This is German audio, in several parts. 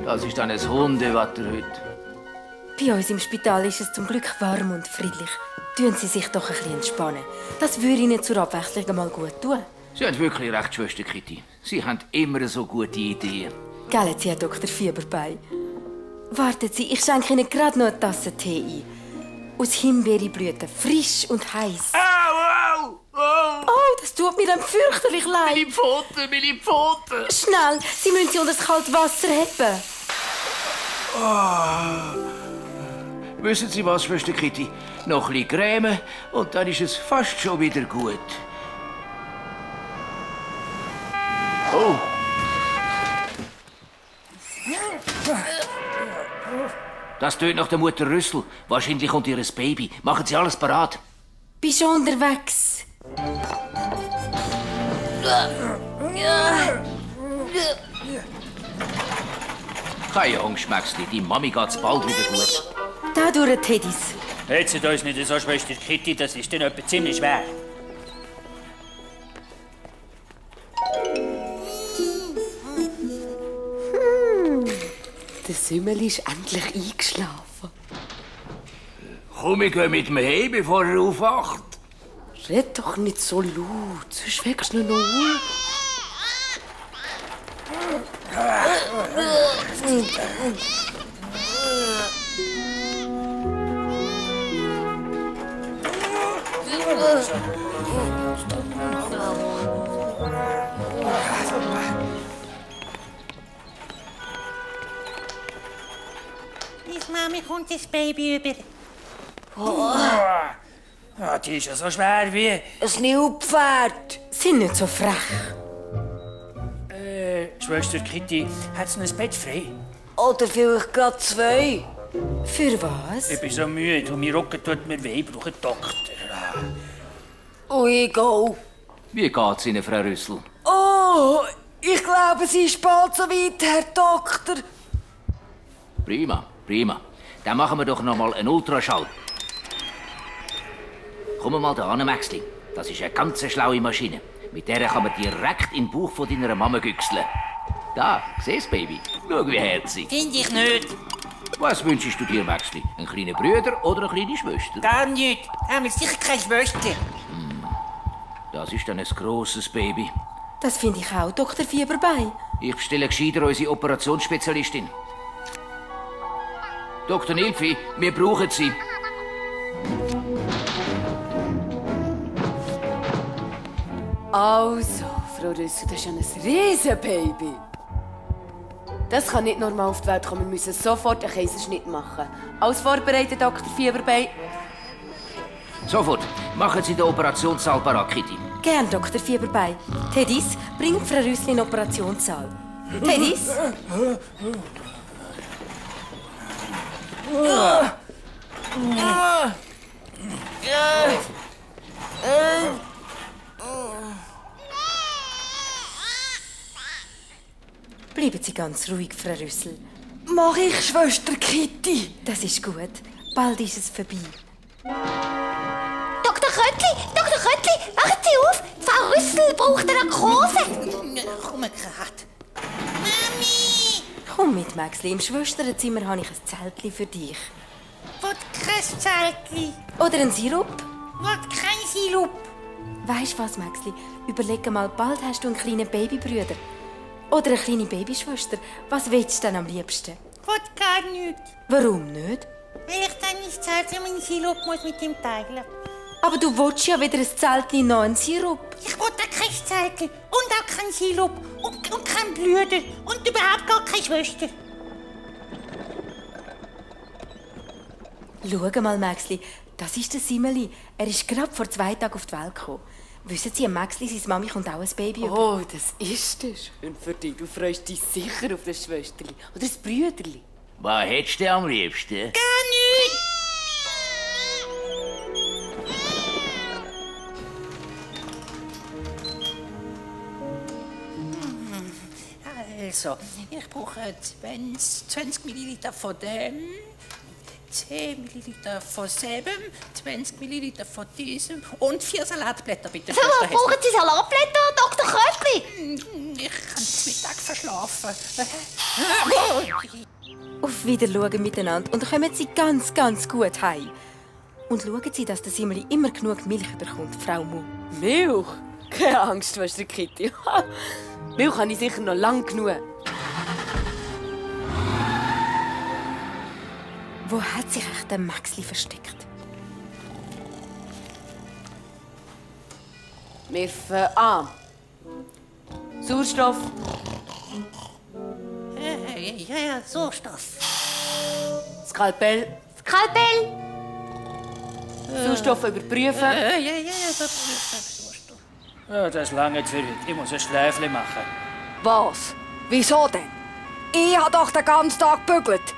Das ist dann ein Hundewetter heute. Bei uns im Spital ist es zum Glück warm und friedlich. Tun Sie sich doch ein bisschen entspannen. Das würde Ihnen zur Abwechslung mal gut tun. Sie haben wirklich recht, Schwester Kitty. Sie haben immer so gute Ideen. Gell, Sie, Herr Dr. Fieberbei? Warten Sie, ich schenke Ihnen gerade noch eine Tasse Tee ein. Aus Himbeerblüten, frisch und heiß. Au, au, au! Oh, das tut mir dann fürchterlich leid. Meine Pfoten, meine Pfoten! Schnell, Sie müssen sie unter das kalte Wasser heben. Oh. Wissen Sie was, Schwester Kitty? Noch ein bisschen Creme und dann ist es fast schon wieder gut. Oh! Das tönt nach der Mutter Rüssel. Wahrscheinlich kommt ihr Baby. Machen Sie alles parat. Bin schon unterwegs. Keine Angst, Maxli. Die Mami geht's bald wieder gut. Dadurch, Teddys. Hetzet uns nicht so, Schwester Kitty, das ist dann etwa ziemlich schwer. Der Sümmel ist endlich eingeschlafen. Komm, wir gehen mit dem Hey, bevor er aufwacht. Red doch nicht so laut, sonst wächst du noch auf. Bis Mami kommt das Baby über. Ja, die ist ja so schwer wie... Ein Nilpferd. Sind nicht so frech. Schwester Kitty, hat sie ein Bett frei? Oder vielleicht gerade 2. Für was? Ich bin so müde und mein Rücken tut mir weh, ich brauche einen Doktor. Oh, ich gehe. Wie geht's Ihnen, Frau Rüssel? Oh, ich glaube, sie ist bald so weit, Herr Doktor. Prima, prima. Dann machen wir doch noch mal einen Ultraschall. Komm mal da an, Maxli. Das ist eine ganz schlaue Maschine. Mit der kann man direkt in den Bauch von deiner Mama güchseln. Da, siehst Baby? Schau, wie herzig. Finde ich nicht. Was wünschst du dir, Maxli? Einen kleinen Bruder oder eine kleine Schwester? Gar nicht. Haben wir sicher keine Schwester. Das ist dann ein grosses Baby. Das finde ich auch, Dr. Fieberbei. Ich bestelle gescheiter unsere Operationsspezialistin. Dr. Nilpfi, wir brauchen Sie. Also, Frau Rüssel, das ist ja ein Riesenbaby. Das kann nicht normal auf die Welt kommen. Wir müssen sofort einen Kaiserschnitt machen. Alles vorbereitet, Dr. Fieberbei? Sofort. Machen Sie den Operationssaal parat, Kitty. Gern, Dr. Fieberbei. Teddys, bringt Frau Rüssel in den Operationssaal. Teddys? Bleiben Sie ganz ruhig, Frau Rüssel. Mach ich, Schwester Kitty. Das ist gut. Bald ist es vorbei. Dr. Röttli, wachen Sie auf! Frau Rüssel braucht eine Narkose! Komm grad. Mami! Komm mit, Maxli. Im Schwesternzimmer habe ich ein Zeltchen für dich. Was kein Zeltli? Oder ein Sirup? Was kein Sirup? Weisst du was, Maxli? Überleg mal, bald hast du einen kleinen Babybruder. Oder eine kleine Babyschwester. Was willst du denn am liebsten? Was gar nicht. Warum nicht? Weil ich dann nicht Zeltli und meinen Sirup muss mit ihm teilen. Aber du willst ja weder ein Zeltchen noch einen Sirup. Ich will auch kein Zeltli und auch kein Sirup und kein Blüder und überhaupt gar keine Schwester. Schau mal, Maxli, das ist der Simeli. Er ist gerade vor 2 Tagen auf die Welt gekommen. Wissen Sie, Maxli, seine Mami kommt auch ein Baby über. Oh, das ist es. Und für dich, du freust dich sicher auf das Schwesterli oder das Brüderli. Was hättest du am liebsten? Gar nicht. Also, ich brauche 20 Milliliter von dem, 10 Milliliter von selben, 20 Milliliter von diesem und 4 Salatblätter, bitte. So, brauchen Sie Salatblätter, Dr. Köttli? Ich kann zum Mittag verschlafen. Auf Wiedersehen miteinander und kommen Sie ganz, ganz gut heim. Und schauen Sie, dass der Simmeli immer genug Milch bekommt, Frau Mu. Milch? Keine Angst, Schwester Kitty. Milch habe ich sicher noch lang genug. Wo hat sich echt der Maxli versteckt? Wir fangen an. Sauerstoff. Ja, Sauerstoff. Skalpell. Skalpell. Sauerstoff überprüfen. Sauerstoff. Ja, das lange für heute. Ich muss ein Schläfchen machen. Was? Wieso denn? Ich habe doch den ganzen Tag gebügelt.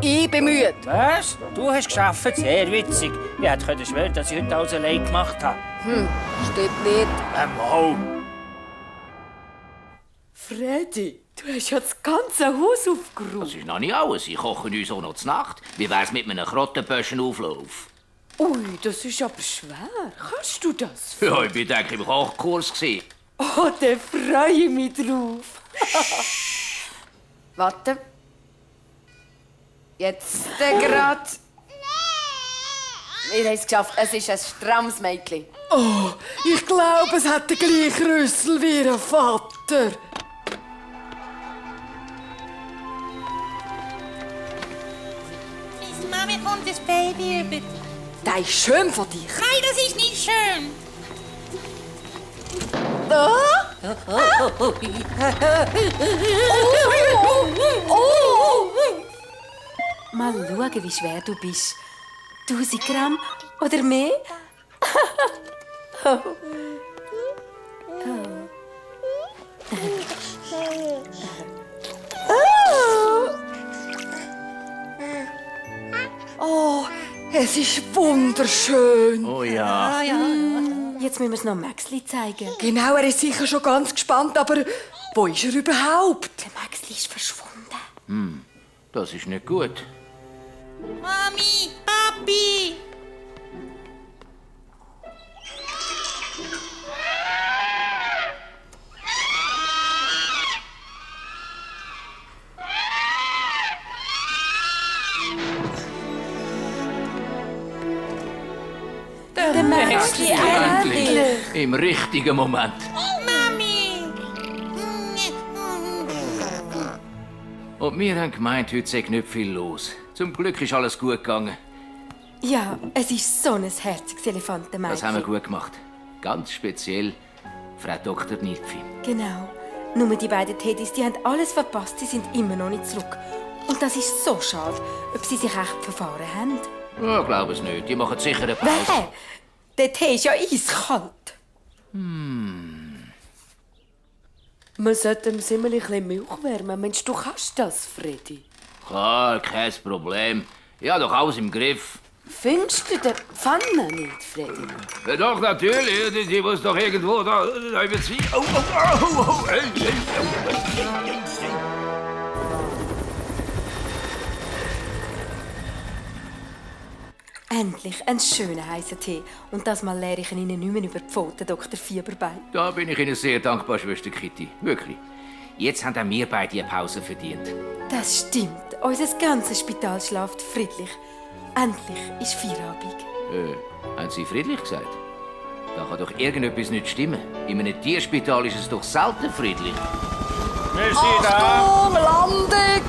Ich bin müde. Was? Du hast geschafft? Sehr witzig. Ich hätte schwören, dass ich heute alles allein gemacht habe. Stimmt nicht. Mau. Freddy, du hast ja das ganze Haus aufgeräumt. Das ist noch nicht alles. Ich koche uns auch noch zur Nacht. Wie wär's mit einem Krottenböschenauflauf? Ui, das ist aber schwer. Kannst du das? Ja, ich bin denke im Kochkurs gewesen. Oh, dann freue ich mich drauf. Warte. Jetzt gerade. Wir haben es geschafft. Es ist ein strammes Mädchen. Oh, ich glaube, es hat den gleichen Rüssel wie ihr Vater. Mami kommt das Baby über. Das ist schön von dir. Nein, das ist nicht schön. Mal schauen, wie schwer du bist. 1000 Gramm oder mehr? Oh, es ist wunderschön. Oh ja. Jetzt müssen wir es noch Maxli zeigen. Genau, er ist sicher schon ganz gespannt, aber wo ist er überhaupt? Der Maxli ist verschwunden. Das ist nicht gut. Mami, Papi. Der Maxli endlich. Im richtigen Moment. Mami. Und wir haben gemeint, heute sei nicht viel los. Zum Glück ist alles gut gegangen. Ja, es ist so ein herziges Elefantenmädchen. Das haben wir gut gemacht. Ganz speziell Frau Dr. Nilpfi. Genau. Nur die beiden Teddys, die haben alles verpasst. Sie sind immer noch nicht zurück. Und das ist so schade, ob sie sich echt verfahren haben. Ja, glaube es nicht. Die machen sicher eine Pause. Hä? Der Tee ist ja eiskalt. Man sollte dem Simmeli ein bisschen Milch wärmen. Mensch, du kannst das, Freddy. Klar, kein Problem. Ja, doch alles im Griff. Findest du die Pfanne nicht, Freddy? Ja, doch, natürlich. Die muss doch irgendwo da über sie. Oh, oh, oh, oh, hey, hey, oh. Endlich ein schöner heißer Tee. Und das Mal leere ich ihn Ihnen nicht mehr über die Pfoten, Dr. Fieberbein. Da bin ich Ihnen sehr dankbar, Schwester Kitty. Wirklich. Jetzt haben auch wir beide eine Pause verdient. Das stimmt. Unser ganzes Spital schläft friedlich. Endlich ist Feierabend. Haben Sie friedlich gesagt? Da kann doch irgendetwas nicht stimmen. In einem Tierspital ist es doch selten friedlich. Wir sind da. Achtung, Landung!